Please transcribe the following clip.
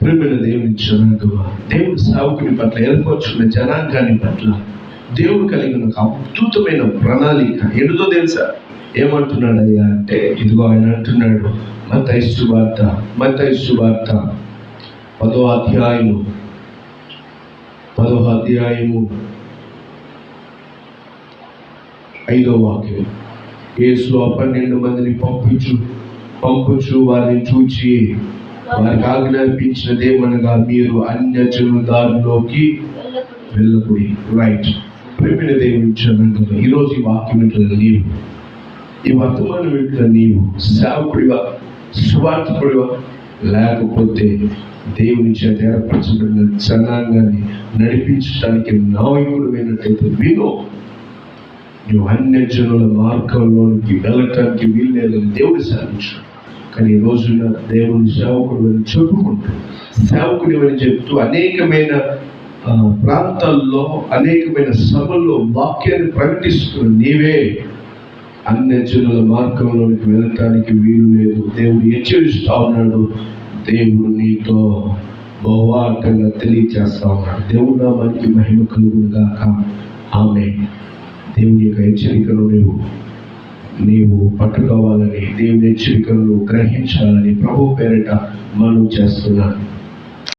ప్రియమైన దేవుని జనాంగమా, దేవుని సేవకుని పట్ల, ఏర్పరచుకున్న జనాంగాన్ని పట్ల దేవుడు కలిగిన ఒక అద్భుతమైన ప్రణాళిక ఏంటో తెలుసా? ఏమంటున్నాడయ్యా అంటే, ఇదిగో ఆయన అంటున్నాడు, మత్తయి సువార్త 10వ అధ్యాయము 5వ వాక్యం. యేసు 12 మందిని పంపుచు వారిని చూచి వారికి ఆజ్ఞాపించినదేమనగా, మీరు అన్యజనుల దారిలోకి వెళ్ళకుడి. రైట్. ప్రియమైన దేవుని జనాంగమా, ఈరోజు ఈ వాక్యం వింటున్న నీవు, ఈ వర్తమానం వింటున్న నీవు సేవకుడివా, సువార్తికుడివా, లేకపోతే దేవుని చేత ఏర్పరచబడిన జనాంగాన్ని నడిపించడానికి నాయకుడు అయినట్లయితే విను. నువ్వు అన్యజనుల మార్గంలోనికి వెళ్ళటానికి వీల్లేదని దేవుడు సాధించు. కానీ ఈ రోజున దేవుని సేవకుడు అని చెప్పుకుంటూ, సేవకుడు అని చెప్తూ అనేకమైన ప్రాంతాల్లో, అనేకమైన సభల్లో వాక్యాన్ని ప్రకటిస్తున్న నీవే అన్యజనుల మార్గంలోనికి వెళ్ళటానికి వీలు లేదు. దేవుడు హెచ్చరిస్తా ఉన్నాడు. దేవుడు నీతో బహువార్తంగా తెలియజేస్తా ఉన్నాడు. దేవుడు నామానికి మహిమ కలుగును గాక. ఆమేన్. దేవుని యొక్క హెచ్చరికను నీవు పట్టుకోవాలని, దేవుని హెచ్చరికను గ్రహించాలని ప్రభు పేరిట మనవి చేస్తున్నాను.